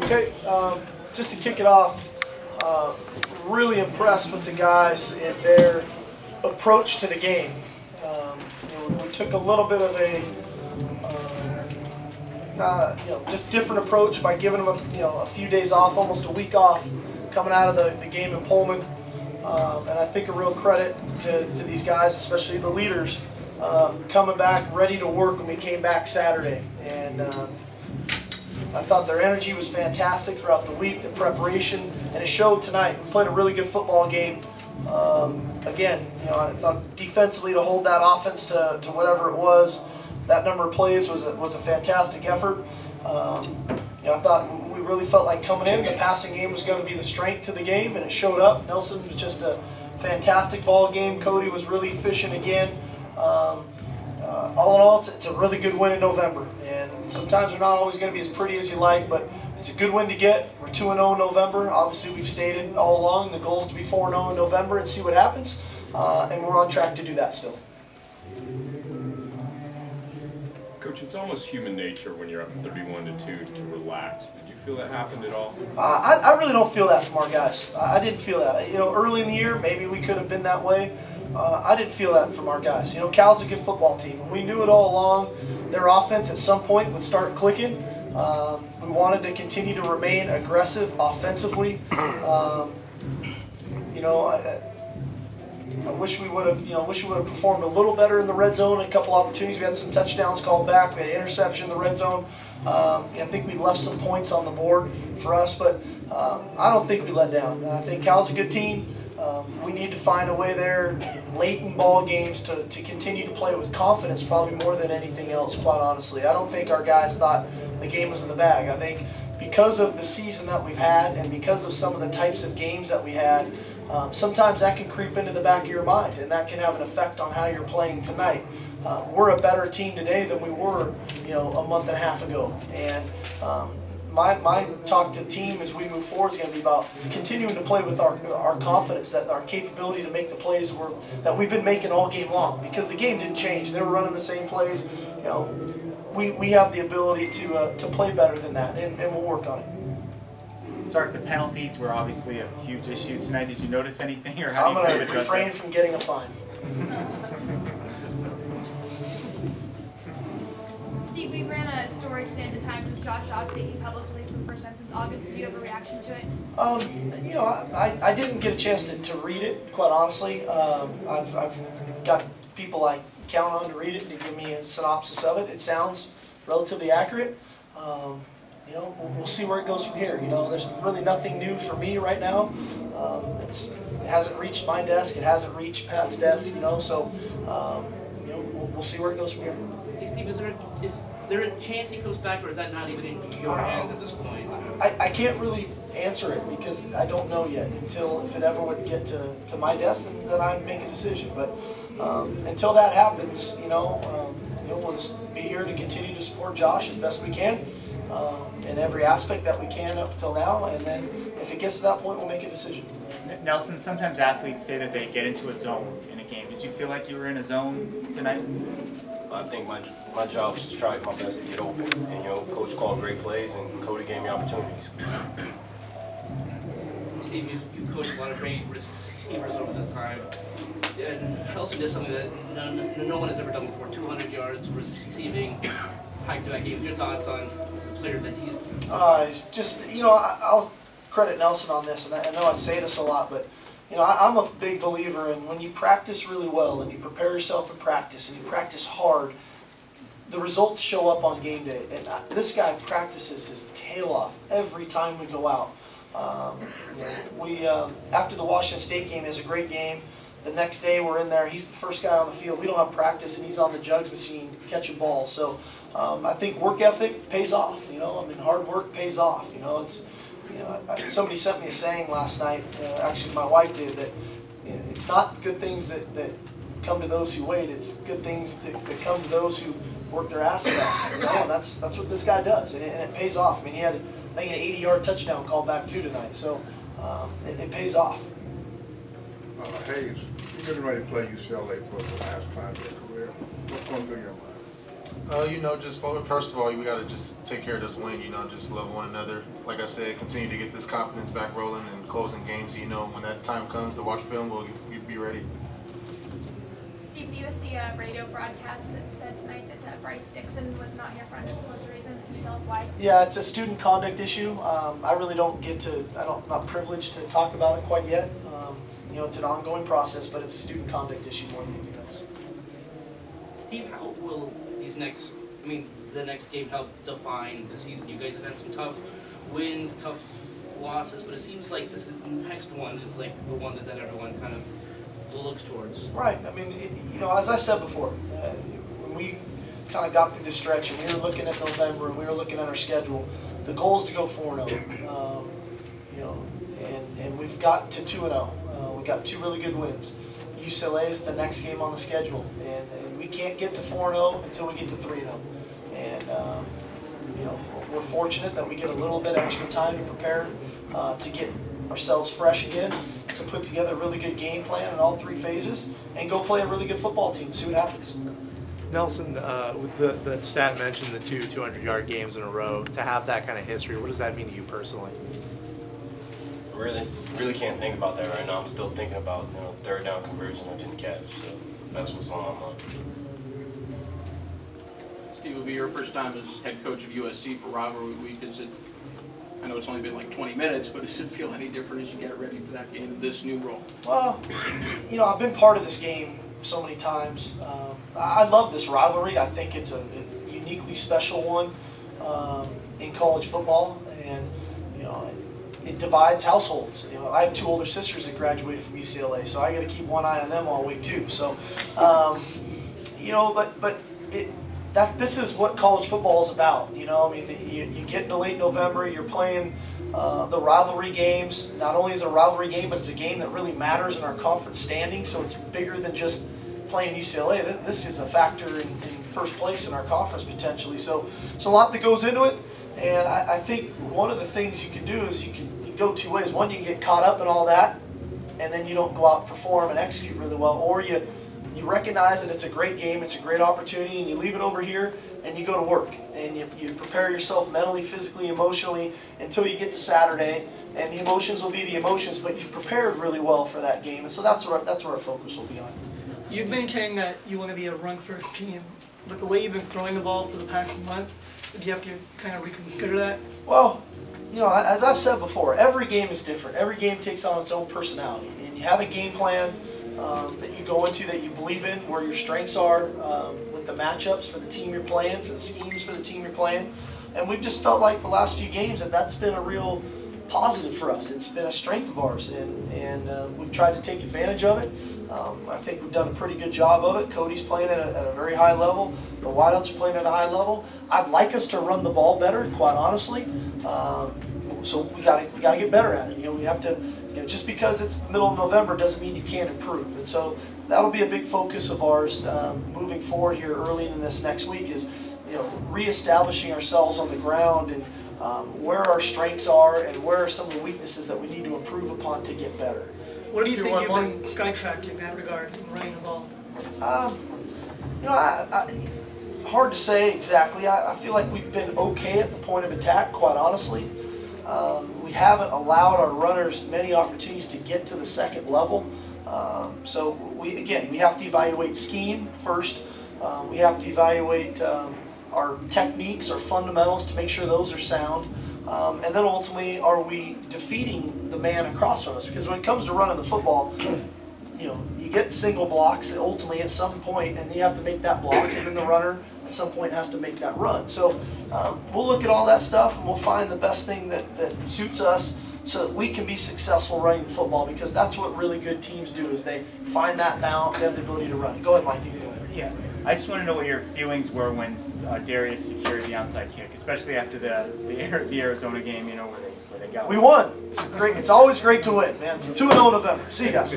Okay, just to kick it off, really impressed with the guys and their approach to the game. We took a little bit of a just different approach by giving them a few days off, almost a week off, coming out of the game in Pullman. And I think a real credit to these guys, especially the leaders, coming back ready to work when we came back Saturday. And I thought their energy was fantastic throughout the week, the preparation, and it showed tonight. We played a really good football game. Again, I thought defensively to hold that offense to whatever it was, that number of plays was a fantastic effort. I thought we really felt like coming in, the passing game was going to be the strength to the game, and it showed up. Nelson was just a fantastic ball game. Cody was really efficient again. All in all, it's a really good win in November. And sometimes they're not always going to be as pretty as you like, but it's a good win to get. We're 2-0 in November. Obviously, we've stated all along the goal is to be 4-0 in November and see what happens. And we're on track to do that still. Coach, it's almost human nature when you're up 31-2 to relax. Did you feel that happened at all? I really don't feel that from our guys. I didn't feel that. Early in the year, maybe we could have been that way. I didn't feel that from our guys. Cal's a good football team. We knew it all along. Their offense at some point would start clicking. We wanted to continue to remain aggressive offensively. I wish we would have performed a little better in the red zone. A couple opportunities. We had some touchdowns called back. We had an interception in the red zone. I think we left some points on the board for us, but I don't think we let down. I think Cal's a good team. We need to find a way there late in ball games to continue to play with confidence, probably more than anything else, quite honestly. I don't think our guys thought the game was in the bag. I think because of the season that we've had and because of some of the types of games that we had, sometimes that can creep into the back of your mind, and that can have an effect on how you're playing tonight. We're a better team today than we were, a month and a half ago. And my talk to the team as we move forward is going to be about continuing to play with our confidence, that our capability to make the plays that we've been making all game long, because the game didn't change. They were running the same plays. We have the ability to play better than that, and we'll work on it. Sark, the penalties were obviously a huge issue tonight. Did you notice anything, or how I'm going to refrain from getting a fine. Steve, we ran a story today at the Times with Josh Shaw speaking publicly for the first time since August. Did you have a reaction to it? I didn't get a chance to read it, quite honestly. I've got people I count on to read it and to give me a synopsis of it. It sounds relatively accurate. We'll see where it goes from here. There's really nothing new for me right now. It hasn't reached my desk. It hasn't reached Pat's desk. So we'll see where it goes from here. Hey Steve, is there a chance he comes back, or is that not even in your hands at this point? I can't really answer it because I don't know yet. Until if it ever would get to my desk, then I make a decision. But until that happens, we'll just be here to continue to support Josh as best we can. In every aspect that we can up until now, and then if it gets to that point, we'll make a decision. Nelson, sometimes athletes say that they get into a zone in a game. Did you feel like you were in a zone tonight? I think my job was to try my best to get open, and Coach called great plays, and Cody gave me opportunities. Steve, you've coached a lot of great receivers over the time, and also did something that no one has ever done before: 200 yards receiving, back-to-back game. Your thoughts on the player that he's? I'll credit Nelson on this, and I know I say this a lot, but I'm a big believer in when you practice really well and you prepare yourself in practice and you practice hard, the results show up on game day. And this guy practices his tail off every time we go out. After the Washington State game, is a great game. The next day we're in there, he's the first guy on the field. We don't have practice, and he's on the jugs machine catching balls. So I think work ethic pays off. Hard work pays off. Somebody sent me a saying last night, actually my wife did, that it's not good things that come to those who wait, it's good things that come to those who work their asses off. That's what this guy does, and it pays off. He had, I think, an 80-yard touchdown called back too tonight, so it pays off. Hayes, you're getting ready to play UCLA for the last time in your career. What's going through your mind? Just first of all, we got to just take care of this win. Just love one another. Like I said, continue to get this confidence back rolling and closing games. When that time comes to watch film, we'll be ready. Steve, the USC radio broadcast said tonight that Bryce Dixon was not here for undisclosed reasons. Can you tell us why? Yeah, it's a student conduct issue. I really don't get to, I'm not privileged to talk about it quite yet. It's an ongoing process, but it's a student conduct issue more than anything else. Steve, how will the next game help define the season? You guys have had some tough wins, tough losses, but it seems like this next one is like the one that everyone kind of looks towards. Right. As I said before, when we kind of got through this stretch and we were looking at November and we were looking at our schedule, the goal is to go 4-0. And we've got to 2-0. We've got 2 really good wins. UCLA is the next game on the schedule, and we can't get to 4-0 until we get to 3-0. And we're fortunate that we get a little bit extra time to prepare to get ourselves fresh again, to put together a really good game plan in all 3 phases, and go play a really good football team. See what happens. Nelson, with the stat mentioned, the 2 200-yard games in a row, to have that kind of history, what does that mean to you personally? Really can't think about that right now. I'm still thinking about third down conversion I didn't catch. So that's what's on my mind. Steve, it'll be your first time as head coach of USC for rivalry week. I know it's only been like 20 minutes, but does it feel any different as you get ready for that game, this new role? Well, I've been part of this game so many times. I love this rivalry. I think it's a uniquely special one in college football, and it divides households. I have 2 older sisters that graduated from UCLA, so I got to keep one eye on them all week too. So, this is what college football is about. You get into late November, you're playing the rivalry games. Not only is it a rivalry game, but it's a game that really matters in our conference standing. So it's bigger than just playing UCLA. This is a factor in first place in our conference potentially. So there's a lot that goes into it. And I think one of the things you can do is you can go 2 ways. One, you can get caught up in all that, and then you don't go out and perform and execute really well. Or you recognize that it's a great game, it's a great opportunity, and you leave it over here and you go to work. And you prepare yourself mentally, physically, emotionally until you get to Saturday. And the emotions will be the emotions, but you've prepared really well for that game. And so that's where our focus will be on. You've maintained that you want to be a run-first team, but the way you've been throwing the ball for the past month, do you have to kind of reconsider that? Well, as I've said before, every game is different. Every game takes on its own personality. And you have a game plan that you go into that you believe in, where your strengths are with the matchups for the team you're playing, for the schemes for the team you're playing. And we've just felt like the last few games that's been a real positive for us. It's been a strength of ours, and we've tried to take advantage of it. I think we've done a pretty good job of it. Cody's playing at a very high level. The wideouts are playing at a high level. I'd like us to run the ball better, quite honestly. So we got to get better at it. We have to. Just because it's the middle of November doesn't mean you can't improve. And so that'll be a big focus of ours moving forward here early in this next week. Is reestablishing ourselves on the ground and where our strengths are and where are some of the weaknesses that we need to improve upon to get better. What do you think you've been sidetracked in that regard, in running the ball? Hard to say exactly. I feel like we've been okay at the point of attack, quite honestly. We haven't allowed our runners many opportunities to get to the second level. So we have to evaluate scheme first. We have to evaluate our techniques, our fundamentals to make sure those are sound. And then ultimately, are we defeating the man across from us? Because when it comes to running the football, you get single blocks ultimately at some point, and you have to make that block, and then the runner at some point has to make that run. So we'll look at all that stuff, and we'll find the best thing that suits us so that we can be successful running the football, because that's what really good teams do, is they find that balance, they have the ability to run. Go ahead, Mike. You can go ahead. Yeah, I just want to know what your feelings were when Darius secured the onside kick, especially after the Arizona game, where they got. We won. It's always great to win, man. It's 2-0 November. See you guys.